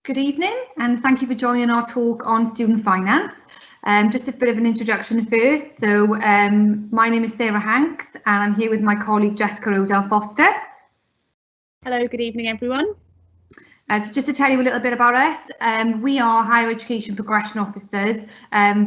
Good evening, and thank you for joining our talk on student finance. Just a bit of an introduction first. So my name is Sarah Hanks, and I'm here with my colleague Jessica Odell Foster. Hello, good evening everyone. So just to tell you a little bit about us, we are higher education progression officers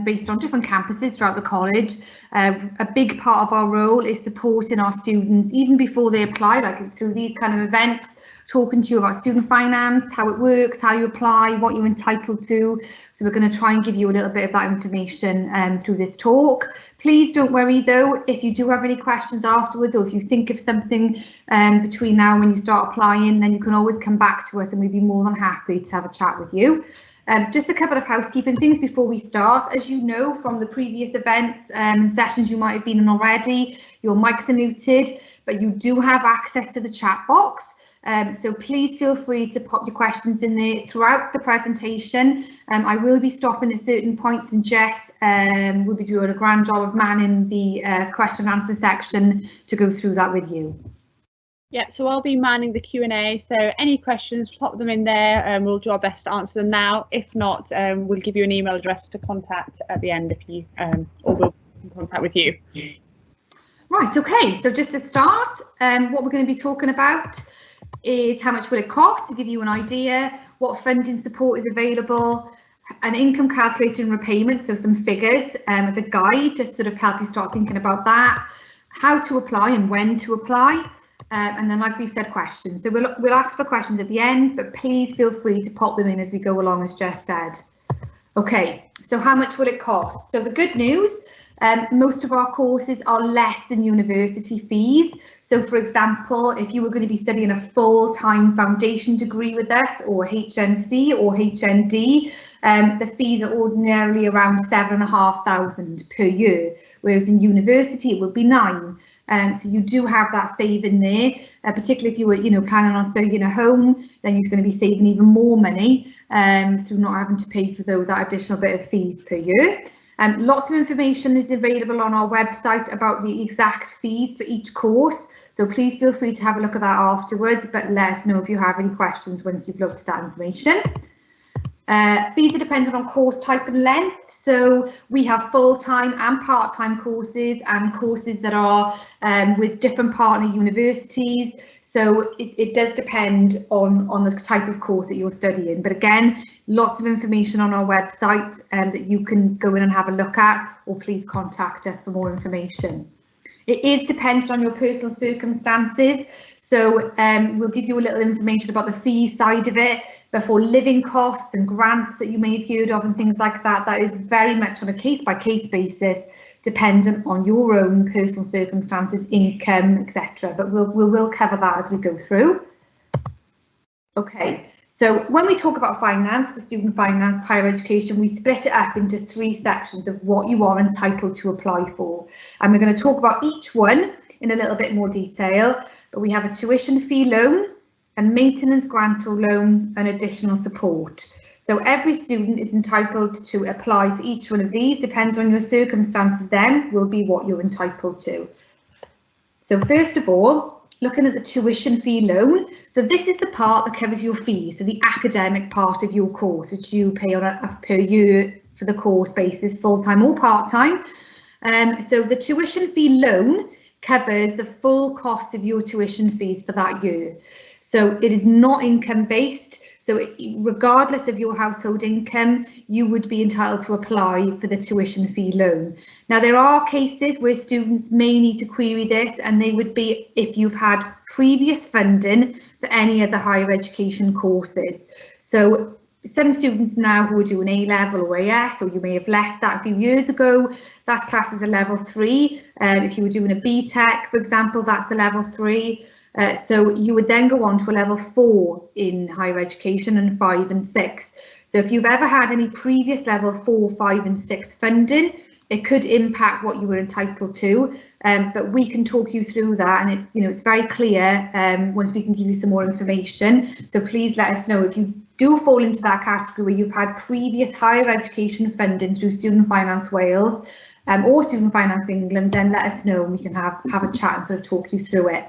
based on different campuses throughout the college. A big part of our role is supporting our students even before they apply, like through these kind of events, talking to you about student finance, how it works, how you apply, what you're entitled to. So we're going to try and give you a little bit of that information through this talk. Please don't worry though, if you do have any questions afterwards, or if you think of something between now and when you start applying, then you can always come back to us and we'd be more than happy to have a chat with you. Just a couple of housekeeping things before we start. As you know from the previous events and sessions you might have been in already, your mics are muted, but you do have access to the chat box. So please feel free to pop your questions in there throughout the presentation. I will be stopping at certain points, and Jess will be doing a grand job of manning the question and answer section to go through that with you. Yeah, so I'll be manning the Q&A, so any questions, pop them in there and we'll do our best to answer them now. If not, we'll give you an email address to contact at the end if you, or we'll be in contact with you. Right, okay, so just to start, what we're going to be talking about is how much will it cost, to give you an idea, what funding support is available, an income calculator and repayment, so some figures as a guide, just sort of help you start thinking about that, how to apply and when to apply, and then like we've said, questions. So we'll ask for questions at the end, but please feel free to pop them in as we go along, as Jess said. Okay, so how much will it cost? So the good news, most of our courses are less than university fees. So for example, if you were going to be studying a full-time foundation degree with us, or HNC or HND, the fees are ordinarily around £7,500 per year, whereas in university it would be £9,000. So you do have that saving there, particularly if you were, planning on studying at home, then you're going to be saving even more money through not having to pay for that additional bit of fees per year. Lots of information is available on our website about the exact fees for each course, so please feel free to have a look at that afterwards, but let us know if you have any questions once you've looked at that information. Fees are dependent on course type and length, so we have full-time and part-time courses and courses that are with different partner universities, so it does depend on the type of course that you're studying. But again, lots of information on our website that you can go in and have a look at, or please contact us for more information. It is dependent on your personal circumstances, so we'll give you a little information about the fee side of it, but for living costs and grants that you may have heard of and things like that, that is very much on a case-by-case basis, dependent on your own personal circumstances, income, etc. But we'll cover that as we go through. Okay, so when we talk about finance, for student finance, higher education, we split it up into 3 sections of what you are entitled to apply for. And we're going to talk about each one in a little bit more detail, but we have a tuition fee loan, a maintenance grant or loan, and additional support. So every student is entitled to apply for each one of these, depends on your circumstances then, will be what you're entitled to. So first of all, looking at the tuition fee loan, so this is the part that covers your fees, so the academic part of your course, which you pay on a per year for the course basis, full-time or part-time. So the tuition fee loan covers the full cost of your tuition fees for that year. So it is not income based, so regardless of your household income, you would be entitled to apply for the tuition fee loan. Now there are cases where students may need to query this, and they would be if you've had previous funding for any of the higher education courses. So some students now who are doing A-level or AS, or you may have left that a few years ago, that's classed as a level 3. If you were doing a BTEC, for example, that's a level 3. So you would then go on to a level 4 in higher education, and 5 and 6. So if you've ever had any previous level 4, 5 and 6 funding, it could impact what you were entitled to, but we can talk you through that, and it's very clear once we can give you some more information. So please let us know if you do fall into that category where you've had previous higher education funding through Student Finance Wales or Student Finance England, then let us know and we can have a chat and sort of talk you through it.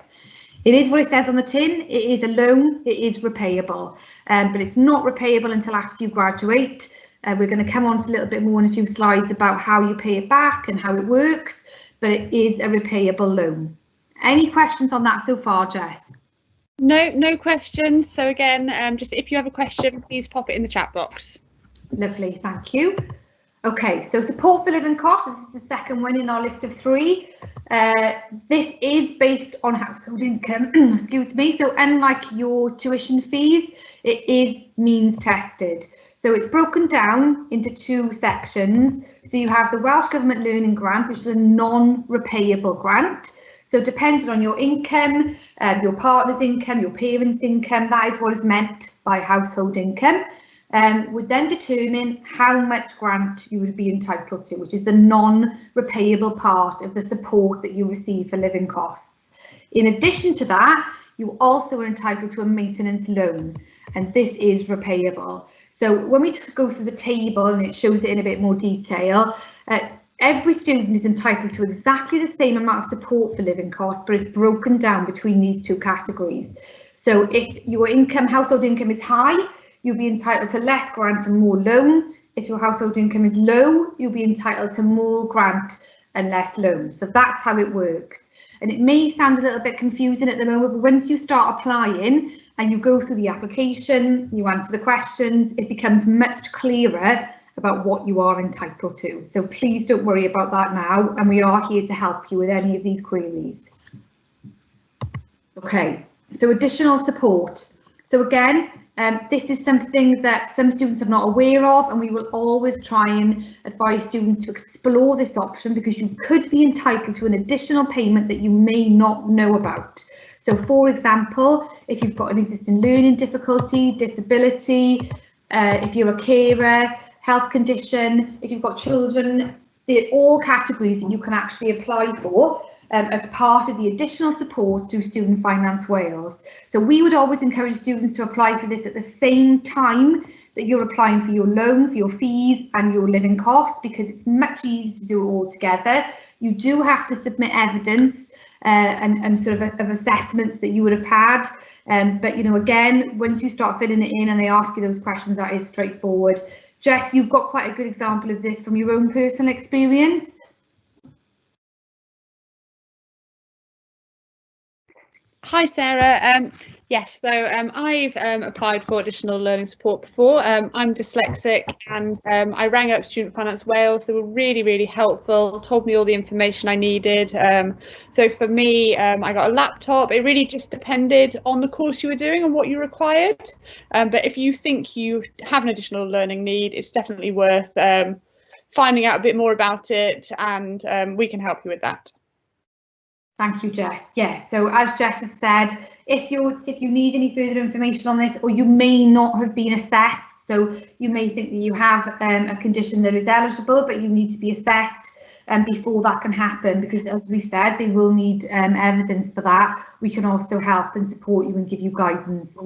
It is what it says on the tin. It is a loan. It is repayable, but it's not repayable until after you graduate. We're going to come on to a little bit more in a few slides about how you pay it back and how it works, but it is a repayable loan. Any questions on that so far, Jess? No questions. So again, just if you have a question, please pop it in the chat box. Lovely, thank you. Okay, so support for living costs, this is the second one in our list of 3. This is based on household income, excuse me, so unlike your tuition fees, it is means tested. So it's broken down into 2 sections. So you have the Welsh Government Learning Grant, which is a non-repayable grant. So depending on your income, your partner's income, your parents' income, that is what is meant by household income. Would then determine how much grant you would be entitled to, which is the non-repayable part of the support that you receive for living costs. In addition to that, you also are entitled to a maintenance loan, and this is repayable. So when we go through the table, and it shows it in a bit more detail, every student is entitled to exactly the same amount of support for living costs, but it's broken down between these 2 categories. So if your household income is high, you'll be entitled to less grant and more loan. If your household income is low, you'll be entitled to more grant and less loan. So that's how it works. And it may sound a little bit confusing at the moment, but once you start applying and you go through the application, you answer the questions, it becomes much clearer about what you are entitled to. So please don't worry about that now, and we are here to help you with any of these queries. Okay, so additional support. So again, this is something that some students are not aware of, and we will always try and advise students to explore this option, because you could be entitled to an additional payment that you may not know about. So for example, if you've got an existing learning difficulty, disability, if you're a carer, health condition, if you've got children, they're all categories that you can actually apply for as part of the additional support through Student Finance Wales. So we would always encourage students to apply for this at the same time that you're applying for your loan, for your fees and your living costs, because it's much easier to do it all together. You do have to submit evidence and sort of assessments that you would have had. But, you know, again, once you start filling it in and they ask you those questions, that is straightforward. Jess, you've got quite a good example of this from your own personal experience. Hi Sarah, yes, so I've applied for additional learning support before. I'm dyslexic, and I rang up Student Finance Wales. They were really helpful, told me all the information I needed. So for me, I got a laptop. It really just depended on the course you were doing and what you required. But if you think you have an additional learning need, it's definitely worth finding out a bit more about it, and we can help you with that. Thank you, Jess. Yes, so as Jess has said, if you need any further information on this, or you may not have been assessed, so you may think that you have a condition that is eligible, but you need to be assessed before that can happen, because as we've said, they will need evidence for that. We can also help and support you and give you guidance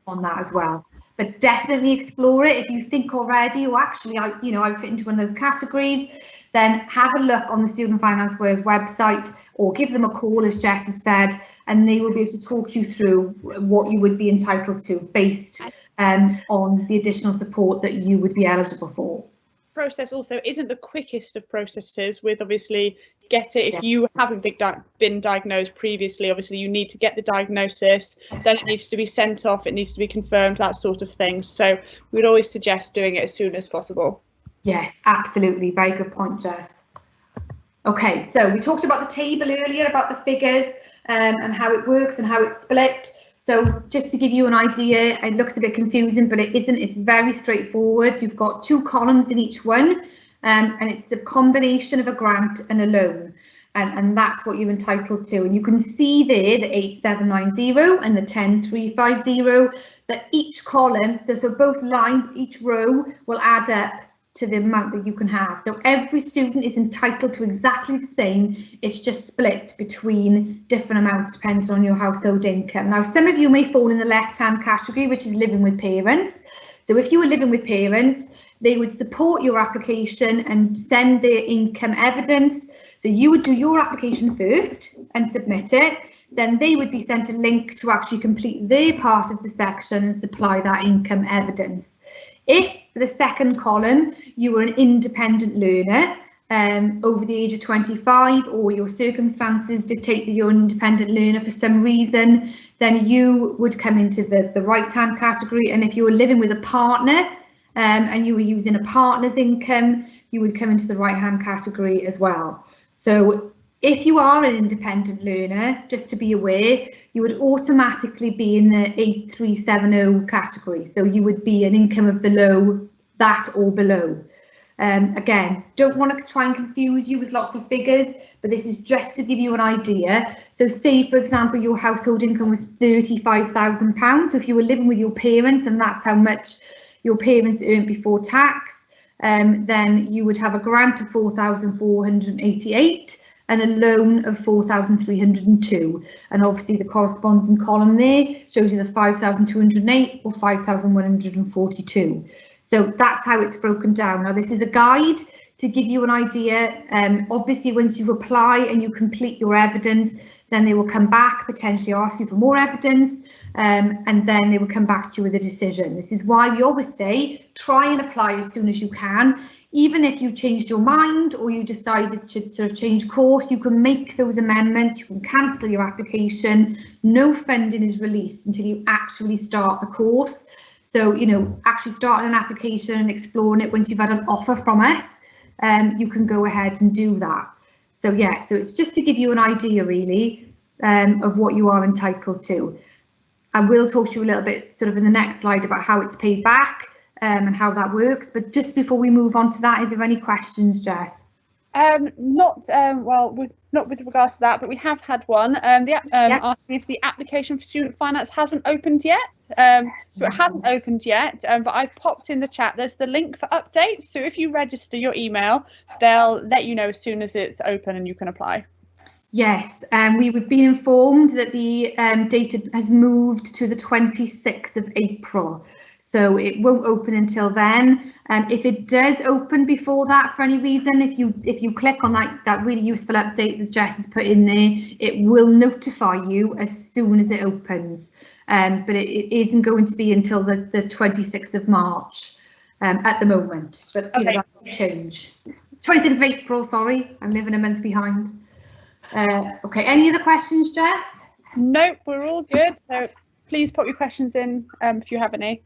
on that as well. But definitely explore it. If you think already, or actually, I fit into one of those categories, then have a look on the Student Finance Wales website, or give them a call, as Jess has said, and they will be able to talk you through what you would be entitled to based on the additional support that you would be eligible for. Process also isn't the quickest of processes, with obviously if you haven't been diagnosed previously, obviously you need to get the diagnosis, then it needs to be sent off, it needs to be confirmed, that sort of thing. So we'd always suggest doing it as soon as possible. Yes, absolutely. Very good point, Jess. Okay, so we talked about the table earlier, about the figures and how it works and how it's split. So just to give you an idea, it looks a bit confusing, but it isn't. It's very straightforward. You've got 2 columns in each one, and it's a combination of a grant and a loan. And that's what you're entitled to. And you can see there the 8790 and the 10350, that each column, so both each row will add up to the amount that you can have. So every student is entitled to exactly the same. It's just split between different amounts depending on your household income. Now, some of you may fall in the left-hand category, which is living with parents. So if you were living with parents, they would support your application and send their income evidence. So you would do your application first and submit it. then they would be sent a link to actually complete their part of the section and supply that income evidence. If for the second column you were an independent learner over the age of 25, or your circumstances dictate that you're an independent learner for some reason, then you would come into the right-hand category. And if you were living with a partner and you were using a partner's income, you would come into the right-hand category as well. So if you are an independent learner, just to be aware, you would automatically be in the 8370 category. So you would be an income of below that or below. Again, don't want to try and confuse you with lots of figures, but this is just to give you an idea. So say, for example, your household income was £35,000. So if you were living with your parents and that's how much your parents earned before tax, then you would have a grant of 4,488 and a loan of 4,302. And obviously the corresponding column there shows you the 5,208 or 5,142. So that's how it's broken down. Now, this is a guide to give you an idea. Obviously, once you apply and you complete your evidence, then they will come back, potentially ask you for more evidence, and then they will come back to you with a decision. This is why we always say, try and apply as soon as you can. Even if you've changed your mind or you decided to sort of change course, you can make those amendments, you can cancel your application. No funding is released until you actually start the course. So, you know, actually starting an application and exploring it once you've had an offer from us, you can go ahead and do that. So, yeah, so it's just to give you an idea, really, of what you are entitled to. I will talk to you a little bit sort of in the next slide about how it's paid back and how that works. But just before we move on to that, is there any questions, Jess? Not with regards to that, but we have had one. Asking if the application for student finance hasn't opened yet. So it hasn't opened yet, but I've popped in the chat. There's the link for updates. So if you register your email, they'll let you know as soon as it's open and you can apply. Yes, we've been informed that the date has moved to the 26th of April. So it won't open until then. If it does open before that for any reason, if you click on that really useful update that Jess has put in there, it will notify you as soon as it opens. But it isn't going to be until the 26th of March at the moment. But you know, that will change. 26th of April, sorry, I'm living a month behind. Okay, any other questions, Jess? Nope, we're all good. So please put your questions in if you have any.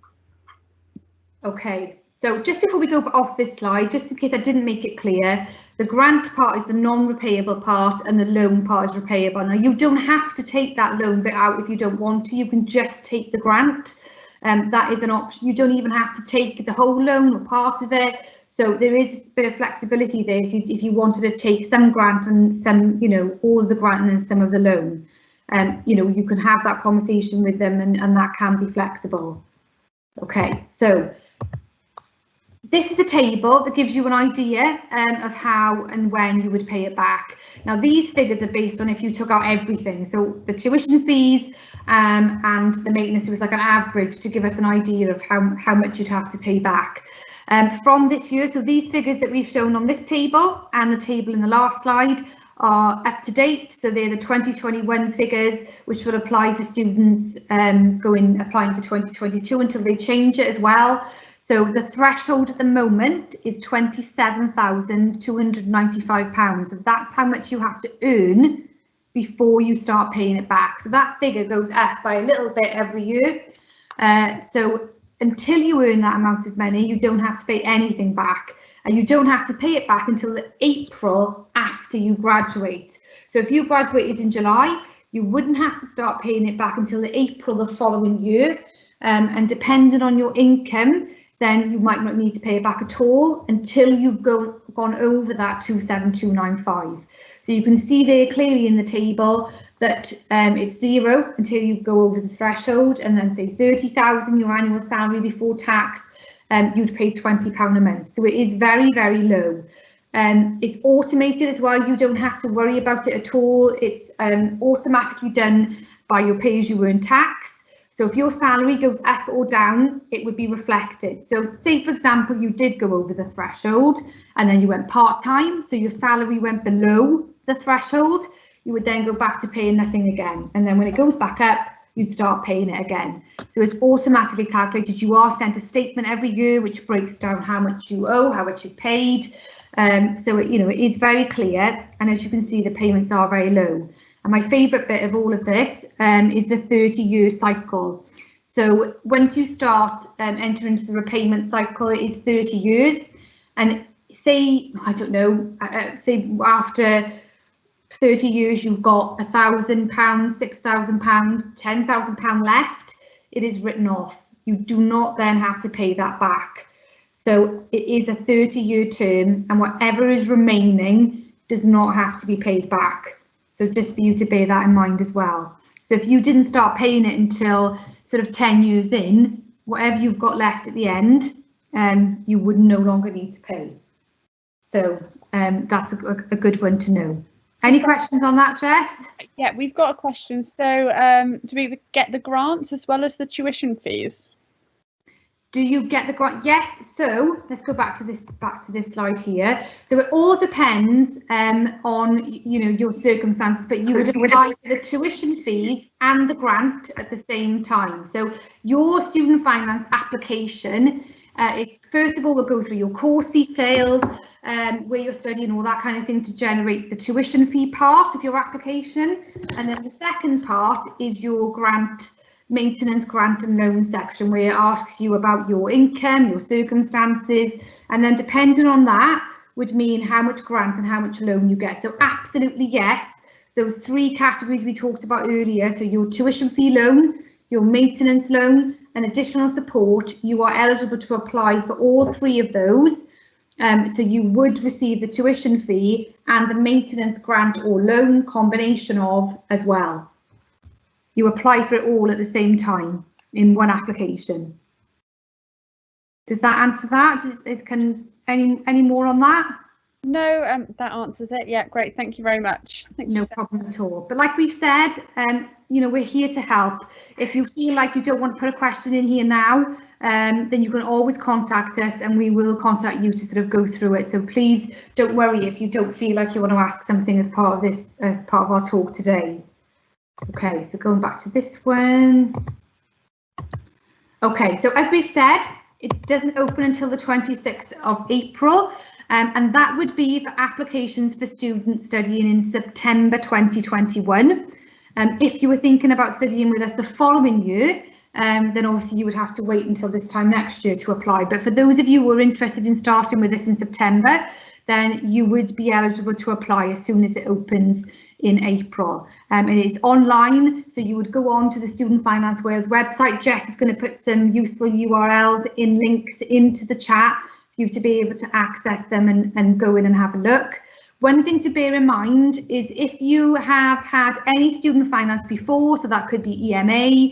Okay, so just before we go off this slide, just in case I didn't make it clear, the grant part is the non-repayable part and the loan part is repayable. Now, you don't have to take that loan bit out if you don't want to. You can just take the grant. That is an option. You don't even have to take the whole loan or part of it. So there is a bit of flexibility there if you wanted to take some grant and some, you know, all of the grant and then some of the loan. You know, you can have that conversation with them and that can be flexible. Okay, so this is a table that gives you an idea of how and when you would pay it back. Now, these figures are based on if you took out everything. So the tuition fees and the maintenance, it was like an average to give us an idea of how much you'd have to pay back. From this year, so these figures that we've shown on this table and the table in the last slide are up to date. So they're the 2021 figures, which will apply for students applying for 2022 until they change it as well. So the threshold at the moment is £27,295. So that's how much you have to earn before you start paying it back. So that figure goes up by a little bit every year. So until you earn that amount of money, you don't have to pay anything back. And you don't have to pay it back until April after you graduate. So if you graduated in July, you wouldn't have to start paying it back until April the following year. And depending on your income, then you might not need to pay it back at all until you've gone over that 27295. So you can see there clearly in the table that it's zero until you go over the threshold, and then say 30,000 your annual salary before tax, you'd pay £20 a month. So it is very, very low. It's automated as well. You don't have to worry about it at all. It's automatically done by your pay-as-you-earn tax. So if your salary goes up or down, it would be reflected. So say, for example, you did go over the threshold and then you went part-time, so your salary went below the threshold, you would then go back to paying nothing again. And then when it goes back up, you'd start paying it again. So it's automatically calculated. You are sent a statement every year which breaks down how much you owe, how much you've paid. So it is very clear, and as you can see, the payments are very low. And my favourite bit of all of this is the 30-year cycle. So once you start entering into the repayment cycle, it is 30 years. And say, I don't know, say after 30 years you've got £1,000, £6,000, £10,000 left, it is written off. You do not then have to pay that back. So it is a 30-year term, and whatever is remaining does not have to be paid back. So just for you to bear that in mind as well. So if you didn't start paying it until sort of 10 years in, whatever you've got left at the end, you would no longer need to pay. So that's a good one to know. Any questions on that, Jess? Yeah, we've got a question. So do we get the grants as well as the tuition fees? Do you get the grant? Yes. So let's go back to this slide here. So it all depends on your circumstances, but you would apply for the tuition fees and the grant at the same time. So your student finance application, first of all, we'll go through your course details, where you're studying, all that kind of thing, to generate the tuition fee part of your application. And then the second part is your maintenance grant and loan section, where it asks you about your income, your circumstances, and then depending on that would mean how much grant and how much loan you get. So absolutely yes, those three categories we talked about earlier, so your tuition fee loan, your maintenance loan and additional support, you are eligible to apply for all three of those. So you would receive the tuition fee and the maintenance grant or loan combination of as well. You apply for it all at the same time in one application. Does that answer that? Any more on that? No, that answers it. Yeah, great. Thank you very much. No problem at all. But like we've said, we're here to help. If you feel like you don't want to put a question in here now, then you can always contact us and we will contact you to sort of go through it. So please don't worry if you don't feel like you want to ask something as part of this, as part of our talk today. Okay, so going back to this one. Okay, so as we've said, it doesn't open until the 26th of April, and that would be for applications for students studying in September 2021. If you were thinking about studying with us the following year, then obviously you would have to wait until this time next year to apply. But for those of you who are interested in starting with us in September, then you would be eligible to apply as soon as it opens in April. It is online, so you would go on to the Student Finance Wales website. Jess is going to put some useful URLs in links into the chat for you to be able to access them and go in and have a look. One thing to bear in mind is if you have had any student finance before, so that could be EMA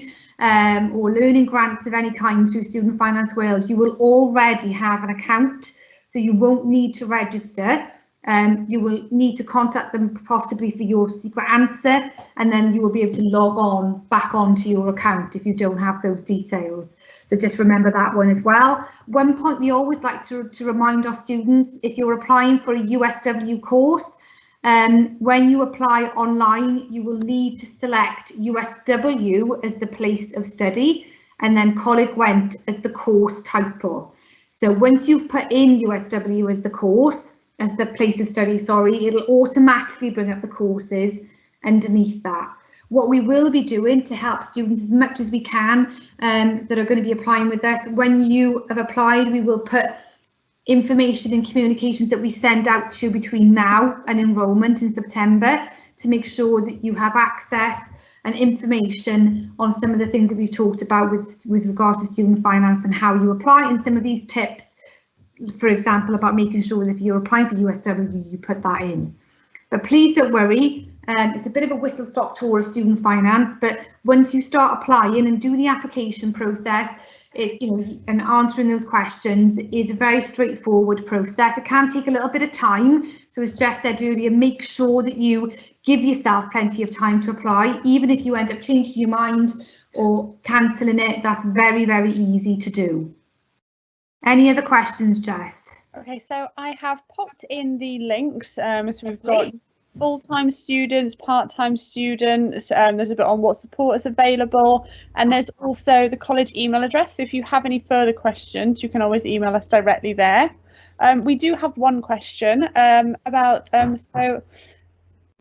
or learning grants of any kind through Student Finance Wales, you will already have an account. So you won't need to register. You will need to contact them possibly for your secret answer, and then you will be able to log back onto your account if you don't have those details. So just remember that one as well. One point we always like to remind our students, if you're applying for a USW course, when you apply online, you will need to select USW as the place of study and then Coleg Gwent as the course title. So once you've put in USW as the course, as the place of study, sorry, it'll automatically bring up the courses underneath that. What we will be doing to help students as much as we can that are going to be applying with us, when you have applied, we will put information and communications that we send out to you between now and enrolment in September to make sure that you have access and information on some of the things that we've talked about with regards to student finance and how you apply, and some of these tips, for example, about making sure that if you're applying for USW, you put that in. But please don't worry, it's a bit of a whistle-stop tour of student finance, but once you start applying and do the application process, and answering those questions is a very straightforward process. It can take a little bit of time. So as Jess said earlier, make sure that you give yourself plenty of time to apply. Even if you end up changing your mind or cancelling it, that's very, very easy to do. Any other questions, Jess? Okay, so I have popped in the links. So we've got full-time students, part-time students. There's a bit on what support is available, and there's also the college email address. So if you have any further questions, you can always email us directly there. We do have one question about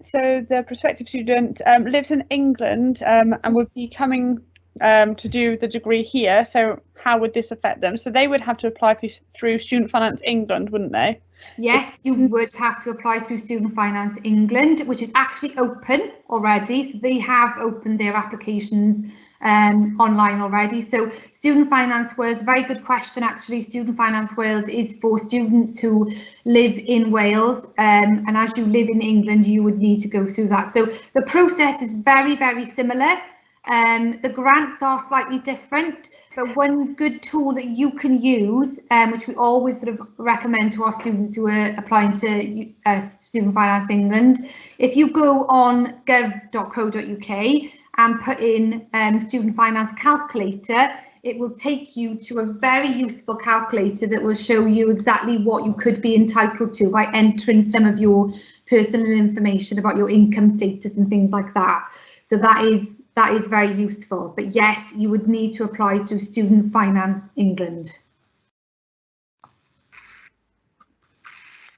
so the prospective student lives in England and would be coming to do the degree here. So how would this affect them? So they would have to apply through Student Finance England, wouldn't they? Yes, you would have to apply through Student Finance England, which is actually open already. So they have opened their applications online already. So Student Finance Wales, very good question actually. Student Finance Wales is for students who live in Wales, and as you live in England, you would need to go through that. So the process is very, very similar. The grants are slightly different, but one good tool that you can use, which we always sort of recommend to our students who are applying to Student Finance England, if you go on gov.co.uk and put in Student Finance Calculator, it will take you to a very useful calculator that will show you exactly what you could be entitled to by entering some of your personal information about your income status and things like that. So that is very useful. But yes, you would need to apply through Student Finance England.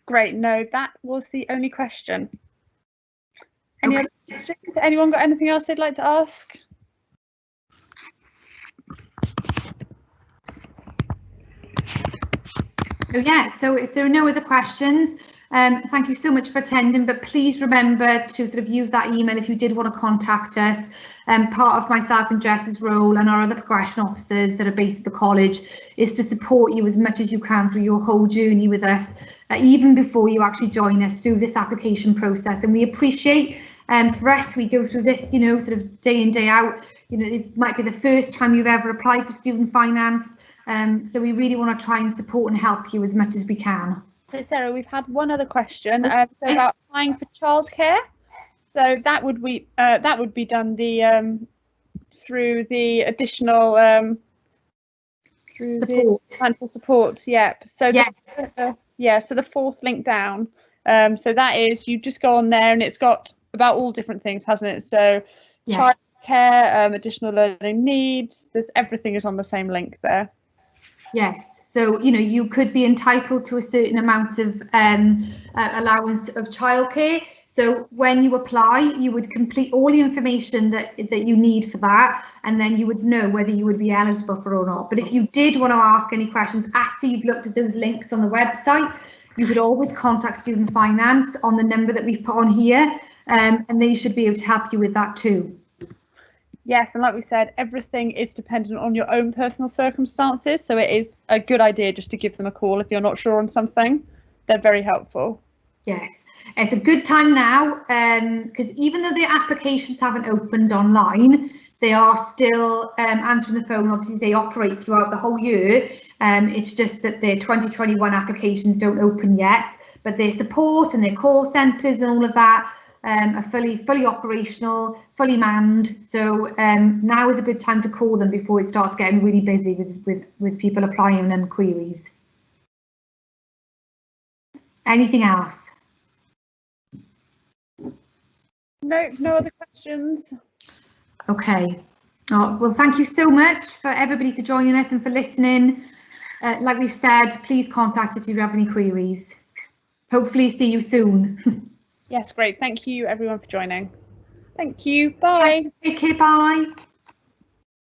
Great. No, that was the only question. Any other questions? Anyone got anything else they'd like to ask? So if there are no other questions, thank you so much for attending, but please remember to sort of use that email if you did want to contact us. Part of myself and Jess's role and our other progression officers that are based at the college is to support you as much as you can through your whole journey with us, even before you actually join us through this application process. And we appreciate, for us, we go through this, sort of day in, day out. It might be the first time you've ever applied for student finance. So we really want to try and support and help you as much as we can. So Sarah, we've had one other question about applying for childcare. So that would be done through the additional support. The parental support. Yeah. So yes. So the fourth link down. So that is, you just go on there and it's got about all different things, hasn't it? So yes. Childcare, additional learning needs. Everything is on the same link there. Yes, so you could be entitled to a certain amount of allowance of childcare. So when you apply, you would complete all the information that you need for that, and then you would know whether you would be eligible for or not. But if you did want to ask any questions after you've looked at those links on the website, you could always contact Student Finance on the number that we've put on here, and they should be able to help you with that too. Yes, and like we said, everything is dependent on your own personal circumstances, so it is a good idea just to give them a call if you're not sure on something. They're very helpful. Yes, it's a good time now, because even though the applications haven't opened online, they are still answering the phone. Obviously, they operate throughout the whole year. It's just that their 2021 applications don't open yet, but their support and their call centres and all of that are fully operational, fully manned. So now is a good time to call them before it starts getting really busy with people applying and queries. Anything else? No other questions. Okay. Oh, well, thank you so much for everybody for joining us and for listening. Like we've said, please contact us if you have any queries. Hopefully see you soon. Yes, great. Thank you everyone for joining. Thank you. Bye. Take care. Bye.